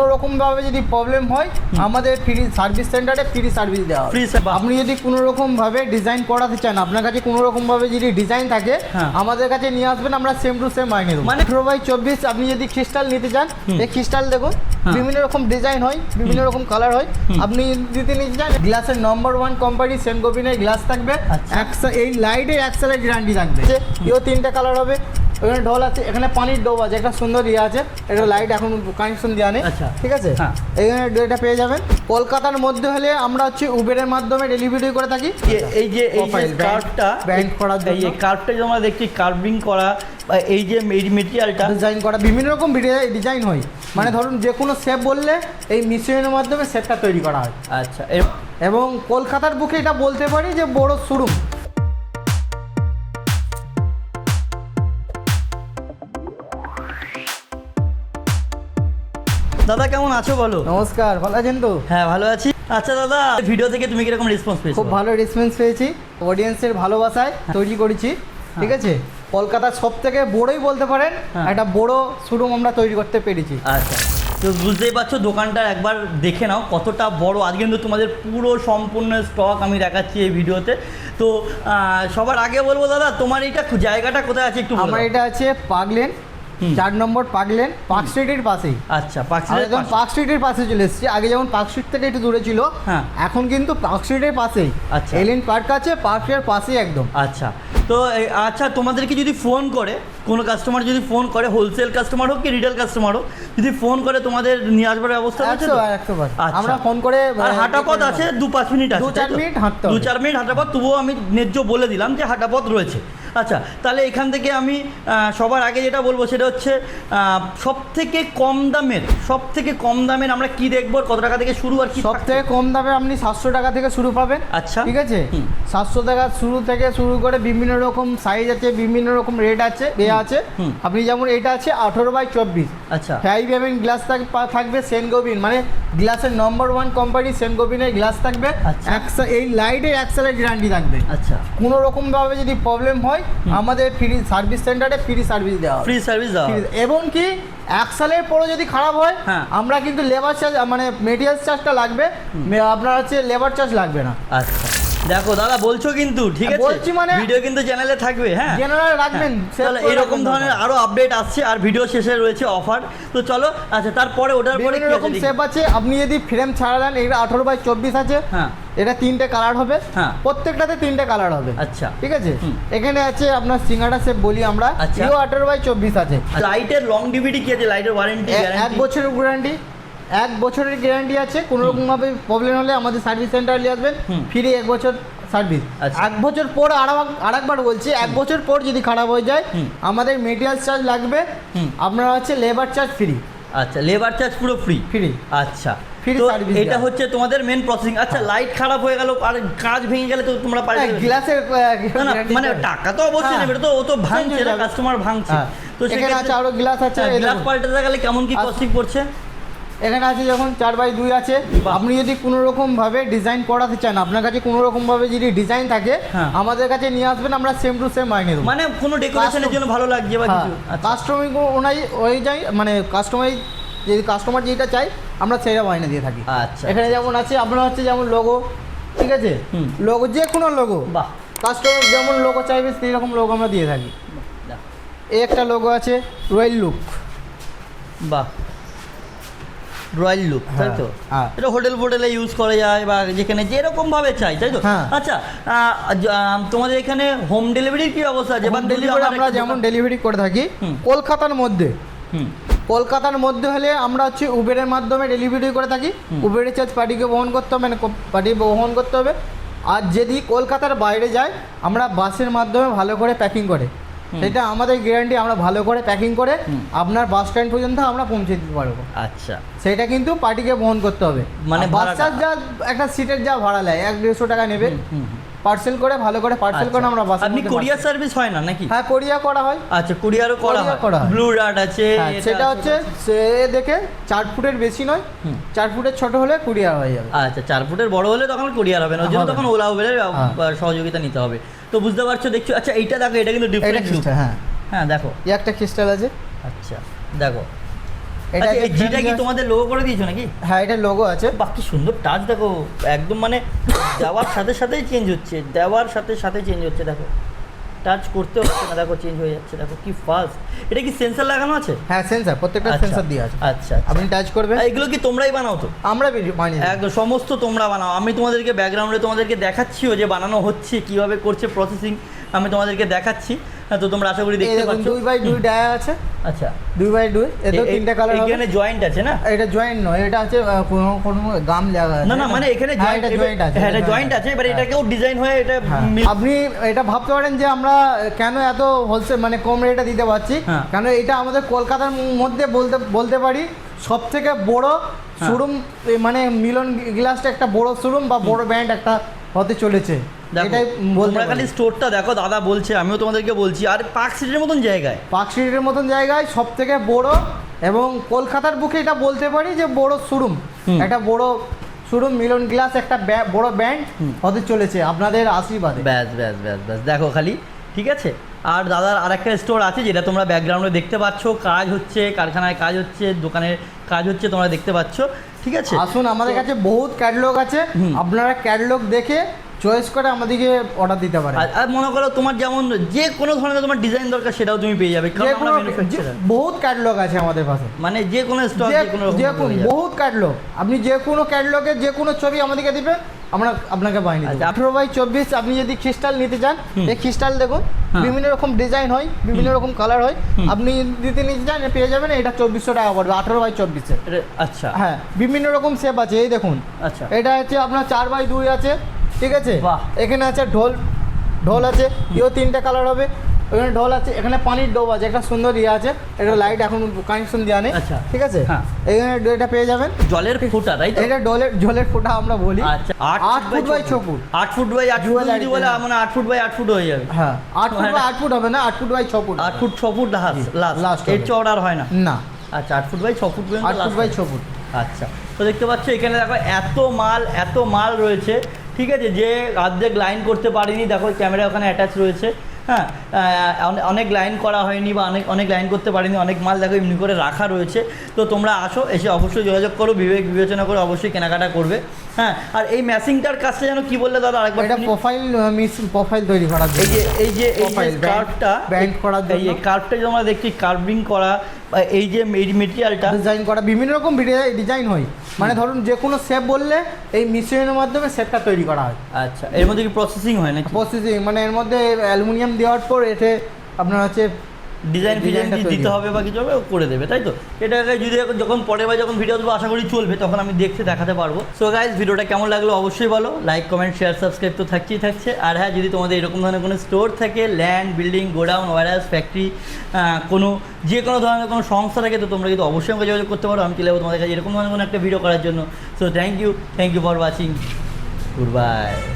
কোনো রকম ভাবে যদি প্রবলেম হয় আমাদের ফ্রি সার্ভিস সেন্টারে ফ্রি সার্ভিস দেওয়া হয়। আপনি যদি কোনো রকম ভাবে ডিজাইন করাতে চান, আপনার কাছে কোনো রকম ভাবে যদি ডিজাইন থাকে আমাদের কাছে নিয়ে আসবেন, আমরা সেম টু সেম বানিয়ে দেবো। মানে 18x24 আপনি যদি ক্রিস্টাল নিতে চান, এই ক্রিস্টাল দেখুন বিভিন্ন রকম ডিজাইন হয়, বিভিন্ন রকম কালার হয়। আপনি যদি নিতে চান গ্লাসের নম্বর 1 কোম্পানি সেনগোবিনের গ্লাস থাকবে, এই লাইটের 1 সালের গ্যারান্টি থাকবে। এও 3টে কালার হবে। এখানে ঢোল আছে, এখানে পানির ডোব আছে, একটা সুন্দর ইয়ে আছে, এটা লাইট এখন কানেকশন দেওয়া নেই, ঠিক আছে। এখানে এটা পেয়ে যাবেন। কলকাতার মধ্যে হলে আমরা হচ্ছে উবেরের মাধ্যমে ডেলিভারি করে থাকি। এই যে কার্ভটা ব্যান্ড করার জন্য, এই কার্ভটা যে আমরা দেখছি কার্ভিং করা, এই যে মেটেরিয়ালটা ডিজাইন করা, বিভিন্ন রকম ডিজাইন হয়। মানে ধরুন যে কোনো শেপ বললে এই মেশিনের মাধ্যমে শেপটা তৈরি করা হয়। আচ্ছা, এবং কলকাতার বুকে এটা বলতে পারি যে বড় শোরুম। দাদা কেমন আছো বলো? নমস্কার, ভালো আছেন তো? হ্যাঁ ভালো আছি। আচ্ছা দাদা, ভিডিও থেকে তুমি কিরকম রেসপন্স পেয়েছো? খুব ভালো রেসপন্স পেয়েছি, অডিয়েন্সের ভালোবাসায় তৈরি করেছি, ঠিক আছে। কলকাতার সব থেকে বড়ই বলতে পারেন, একটা বড় শোরুম আমরা তৈরি করতে পেরেছি। আচ্ছা, তো বুঝতেই পারছো দোকানটা একবার দেখে নাও কতটা বড়। আজকে কিন্তু তোমাদের পুরো সম্পূর্ণ স্টক আমি দেখাচ্ছি এই ভিডিওতে। তো সবার আগে বলবো দাদা, তোমার এইটা জায়গাটা কোথায় আছে একটু? আমার এটা আছে পাগলেন, 4 নম্বর পাগলেন, পার্ক স্ট্রিটের পাশেই। আচ্ছা, পার্ক স্ট্রিটের পাশে চলে এসেছি। আগে যেমন পার্ক স্ট্রিট থেকে একটু দূরে ছিল, এখন কিন্তু পার্ক স্ট্রিটের পাশেই। আচ্ছা, এলিন পার্ক আছে, পার্কের পাশেই একদম। আচ্ছা, তো আচ্ছা তোমাদেরকে যদি ফোন করে কোনো কাস্টমার, যদি ফোন করে হোলসেল কাস্টমার হোক কি রিটেল কাস্টমার হোক, যদি ফোন করে তোমাদের নিয়ে আসবার ব্যবস্থা আছে তো? আমরা ফোন করে, আর হাঁটা পথ আছে 2-5 মিনিট আছে, 2-4 মিনিট হাঁটতে হবে, 2-4 মিনিট হাঁটা পথ। তবুও আমি ন্যায্য বলে দিলাম যে হাঁটা পথ রয়েছে। আচ্ছা, তাহলে এখান থেকে আমি সবার আগে যেটা বলবো সেটা হচ্ছে সব থেকে কম দামের আমরা কি দেখবো, কত টাকা থেকে শুরু? আর কি সব থেকে কম দামে আপনি 700 টাকা থেকে শুরু পাবেন। আচ্ছা, ঠিক আছে। 700 টাকা শুরু করে বিভিন্ন রকম সাইজ আছে, বিভিন্ন রকম রেট আছে, আছে। আপনি যেমন এটা আছে 18x24। আচ্ছা, 5mm গ্লাস থাকবে সেনগোবিন, মানে গ্লাসের নম্বর 1 কোম্পানি সেনগোবিনের গ্লাস থাকবে। এই লাইটের 1 সালের গ্যারান্টি থাকবে। আচ্ছা, কোনো রকম ভাবে যদি প্রবলেম হয় আমাদের ফ্রি সার্ভিস সেন্টারে ফ্রি সার্ভিস দেওয়া হয়। ফ্রি সার্ভিস দেওয়া হয়। এবং কি 1 সালের পরে যদি খারাপ হয় আমরা কিন্তু লেবার চার্জ, মানে মেটেরিয়ালস চার্জটা লাগবে, আপনার হচ্ছে লেবার চার্জ লাগবে না। আচ্ছা, দেখো দাদা বলছো কিন্তু ঠিক আছে, বলছি মানে ভিডিও কিন্তু চ্যানেলে থাকবে। হ্যাঁ, চ্যানেলে রাখবেন। তাহলে এরকম ধরনের আরো আপডেট আসছে, আর ভিডিও শেষে রয়েছে অফার। তো চলো, আচ্ছা তারপরে ওটার পরে কি রকম শেপ আছে, আপনি যদি ফ্রেম ছাড়া দেন, এটা 18x24 আছে। এটা 3টে কালার হবে, প্রত্যেকটাতে 3টে কালার হবে। আচ্ছা, ঠিক আছে। এখানে আছে আপনার সিঙ্গাড়া শেপ বলি আমরা, এও 18x24 আছে। লাইটের লংজিভিটি কি আছে? লাইটের ওয়ারেন্টি 1 বছরের গ্যারান্টি, 1 বছরের গ্যারান্টি আছে। কোনো রকম ভাবে প্রবলেম হলে আমাদের সার্ভিস সেন্টারে নিয়ে আসবেন, ফ্রি 1 বছর সার্ভিস। 1 বছর পর আরেকবার বলছি, 1 বছর পর যদি খারাপ হয়ে যায় আমাদের মেটেরিয়াল চার্জ লাগবে, আপনার হচ্ছে লেবার চার্জ ফ্রি। আচ্ছা, লেবার চার্জ পুরো ফ্রি। আচ্ছা, এটা হচ্ছে তোমাদের মেন প্রসেসিং। আচ্ছা, লাইট খারাপ হয়ে গেল আর কাঁচ ভেঙে গেলে তো তোমরা পাল্টে গ্লাসের, মানে টাকা তো অবশ্যই নেবে, তো ও তো ভাঙছে, কাস্টমার ভাঙছে। তো সেখানে আছে আরো গ্লাস আছে, গ্লাস পাল্টাতে গেলে কেমন কি কস্টিং পড়ছে? এখানে আছে যখন 4x2 আছে, আপনি যদি কোনো রকম ভাবে ডিজাইন করাতে চান, আপনার কাছে কোনো রকম ভাবে যদি ডিজাইন থাকে আমাদের কাছে নিয়ে আসবেন, আমরা সেম টু সেম বানিয়ে দেবো। মানে কোনো ডেকোরেশনের জন্য ভালো লাগছে বা কিছু কাস্টমার ওই যাই, মানে কাস্টমার যেটা চাই আমরা সেটা বানিয়ে দিয়ে থাকি। আচ্ছা, এখানে যেমন আছে আপনার হচ্ছে যেমন লোগো, ঠিক আছে, লোগো যে কোনো লোগো, কাস্টমার যেমন লোগো চাইবে সেই রকম লোগো আমরা দিয়ে থাকি। এই একটা লোগো আছে রয়্যাল লুক, রয়্যাল লুক, তাই তো? এটা হোটেলে ইউজ করা যায় বা যেখানে যেরকম ভাবে চাই, তাই তো? আচ্ছা, তোমাদের এখানে হোম ডেলিভারির কি অবস্থা আছে? আমরা যেমন ডেলিভারি করে থাকি কলকাতার মধ্যে হলে আমরা হচ্ছে উবেরের মাধ্যমে ডেলিভারি করে থাকি। উবেরের চার্জ পার্টিকে বহন করতে হবে, মানে পার্টি বহন করতে হবে। আর যদি কলকাতার বাইরে যায় আমরা বাসের মাধ্যমে ভালো করে প্যাকিং করে, সেটা আমাদের গ্যারান্টি, আমরা ভালো করে প্যাকিং করে আপনার বাস স্ট্যান্ড পর্যন্ত আমরা পৌঁছে দিতে পারবো। আচ্ছা, সেটা কিন্তু পার্টিকে বহন করতে হবে। মানে বাস চার্জ যা একটা সিটের যা ভাড়া নেয় 100-150 টাকা নেবে, পার্সেল করে ভালো করে পার্সেল করে আমরা বাস। আপনি কোরিয়ার সার্ভিস হয় না নাকি? হ্যাঁ, কোরিয়া করা হয়। আচ্ছা, কোরিয়ারও করা হয়। ব্লু ডার্ট আছে, সেটা হচ্ছে সে দেখে 4 ফুটের বেশি নয়, 4 ফুটের ছোট হলে কুরিয়ার হয়ে যাবে। আচ্ছা, 4 ফুটের বড় হলে তখন কুরিয়ার হবে না, ওই জন্য তখন ওলা উবেরের সহযোগিতা নিতে হবে। তো বুঝতে পারছো, দেখছো? আচ্ছা, এইটা দেখো, এটা কিন্তু ডিফারেন্ট লুক। হ্যাঁ দেখো, একটা ক্রিস্টাল আছে। আচ্ছা, দেখো এটা আচ্ছা, এই জিটা কি তোমাদের লোগো করে দিয়েছো নাকি? হ্যাঁ, এটা লোগো আছে। বাকি সুন্দর টাচ দেখো, একদম মানে দেওয়ার সাথে সাথেই চেঞ্জ হচ্ছে, দেওয়ার সাথে সাথে চেঞ্জ হচ্ছে। দেখো টাচ করতে হচ্ছে না, দেখো চেঞ্জ হয়ে যাচ্ছে। দেখো কি ফাস্ট। এটা কি সেন্সর লাগানো আছে? হ্যাঁ, সেন্সর, প্রত্যেকটা আচ্ছা, সেন্সর দিয়ে আছে। আচ্ছা, আপনি টাচ করবেন। এগুলো কি তোমরাই বানাও তো? আমরা বানিয়ে দিই। একদম সমস্ত তোমরা বানাও। আমি তোমাদেরকে ব্যাকগ্রাউন্ডে তোমাদেরকে দেখাচ্ছিও যে বানানো হচ্ছে, কিভাবে করছে প্রসেসিং আমি তোমাদেরকে দেখাচ্ছি। হ্যাঁ, তো তোমরা আশা করি দেখতে পাচ্ছ। 2x2 ডায়া আছে। আচ্ছা, 2x2 এতে তিনটা কালার হবে। এখানে জয়েন্ট আছে না? এটা জয়েন্ট নয়, এটা আছে কোনো গাম লাগা আছে। না না, মানে এখানে হ্যাঁ, এটা জয়েন্ট আছে। হ্যাঁ, এটা জয়েন্ট আছে, এবারে এটাকেও ডিজাইন হয়ে এটা আপনি এটা ভাবতে পারেন যে আমরা কেন এত হোলসেল মানে কম রেটে দিতে পারছি, কারণ এটা আমাদের কলকাতার মধ্যে বলতে পারি সব থেকে বড় শোরুম, মানে মিলন গ্লাসটা একটা বড় শোরুম বা বড় ব্র্যান্ড একটা হতে চলেছে। এটাই তোমরা খালি স্টোরটা দেখো, দাদা বলছে, আমিও তোমাদেরকে বলছি। আর পার্ক স্ট্রিটের মতন জায়গায়, পার্ক স্ট্রিটের মতন জায়গায় সব থেকে বড় এবং কলকাতার বুকে এটা বলতে পারি যে বড় শোরুম, একটা বড় শোরুম মিলন গ্লাস একটা বড় ব্র্যান্ড হতে চলেছে আপনাদের আশীর্বাদে। ব্যাস ব্যাস ব্যাস ব্যাস, দেখো খালি, ঠিক আছে। আর দাদার আরেকটা স্টোর আছে যেটা তোমরা ব্যাকগ্রাউন্ডে দেখতে পাচ্ছ, কাজ হচ্ছে, কারখানায় কাজ হচ্ছে, দোকানের কাজ হচ্ছে, তোমরা দেখতে পাচ্ছ, ঠিক আছে। আসুন, আমাদের কাছে বহুত ক্যাটালগ আছে, আপনারা ক্যাটালগ দেখে চয়েস করে আমাদেরকে অর্ডার দিতে পারেন। আর মনে করো তোমার যেমন যে কোনো ধরনের তোমার ডিজাইন দরকার সেটাও তুমি পেয়ে যাবে, কারণ আমরা ম্যানুফ্যাকচারার। বহুত ক্যাটালগ আছে আমাদের কাছে, মানে যে কোনো স্টক, যে কোনো বহুত ক্যাটালগ। আপনি যে কোনো ক্যাটালগে যে কোনো ছবি আমাদেরকে দিবেন, আমরা আপনাকে বানিয়ে দেব। 18x24 আপনি যদি ক্রিস্টাল নিতে চান, এই ক্রিস্টাল দেখুন বিভিন্ন রকম ডিজাইন হয়, বিভিন্ন রকম কালার হয়। আপনি যদি নিতে চান পেয়ে যাবেন। এটা 2400 টাকা পড়বে 18x24 এর। আচ্ছা, হ্যাঁ, বিভিন্ন রকম শেপ আছে, এই দেখুন। আচ্ছা, এটা হচ্ছে আপনার 4x2 আছে, ঠিক আছে। বাহ। এখানে আছে ঢোল আছে, এও তিনটা কালার হবে। ওখানে ঢোল আছে, এখানে পানির ডোব আছে, একটা সুন্দর ইয়ে আছে। এটা লাইট এখন কানেকশন দেওয়া নেই, আচ্ছা, ঠিক আছে। হ্যাঁ, এখানে এটা পেয়ে যাবেন জলের ফোঁটা, তাই তো? এটা জলের ফোঁটা আমরা বলি। আচ্ছা, 8 foot by 6 foot, 8 foot by 8 foot যদি বলে, মানে 8 ফুট বাই 8 ফুট হয়ে যাবে। হ্যাঁ, 8 ফুট বাই 8 ফুট হবে না, 8 foot by 6 foot, 8 foot 6 foot last, এর চওড়া আর হয় না। না, আচ্ছা, 8 ফুট বাই 6 ফুট পর্যন্ত, 8 ফুট বাই 6 ফুট। আচ্ছা, তো দেখতে পাচ্ছ এখানে দেখো এত মাল রয়েছে, ঠিক আছে। যে অর্ধেক লাইন করতে পারিনি, দেখো ক্যামেরা ওখানে অ্যাটাচ রয়েছে। হ্যাঁ, অনেক লাইন করা হয়নি বা অনেক লাইন করতে পারিনি, অনেক মাল দেখো এমনি করে রাখা রয়েছে। তো তোমরা আসো, এসে অবশ্যই যোগাযোগ করো, বিবেচনা করে অবশ্যই কেনাকাটা করবে। হ্যাঁ, আর এই ম্যাচিংটার কাজটা যেন কি বললে দাদা আরেকবার? এটা প্রোফাইল তৈরি করার জন্য, এই যে কার্ভটা ব্যান্ড করার জন্য, এই কার্ভটা যে আমরা দেখছি কার্ভিং করা, এই যে মেটেরিয়ালটা ডিজাইন করা, বিভিন্ন রকম ডিজাইন হয়। মানে ধরুন যে কোনো শেপ বললে এই মেশিনের মাধ্যমে শেপটা তৈরি করা হয়। আচ্ছা, এর মধ্যে কি প্রসেসিং হয় নাকি? প্রসেসিং মানে এর মধ্যে অ্যালুমিনিয়াম দেওয়ার পর এতে আপনার হচ্ছে ডিজাইন দিতে হবে বা কিছু হবে, ও করে দেবে, তাই তো? এটাকে যদি যখন পরে বা যখন ভিডিও দেবো আশা করি চলবে, তখন আমি দেখাতে পারবো। সো গাইজ, ভিডিওটা কেমন লাগলো অবশ্যই বলো। লাইক, কমেন্ট, শেয়ার, সাবস্ক্রাইব তো থাকছে। আর হ্যাঁ, যদি তোমাদের এরকম ধরনের কোনো স্টোর থাকে, land, building, godown, warehouse, factory, যে কোনো ধরনের কোনো সংস্থা থাকে, তো তোমরা কিন্তু অবশ্যই আমাকে যোগাযোগ করতে পারো। আমি চলে যাবো তোমাদের কাছে এরকম ধরনের কোনো একটা ভিডিও করার জন্য। So thank you for watching. Good bye.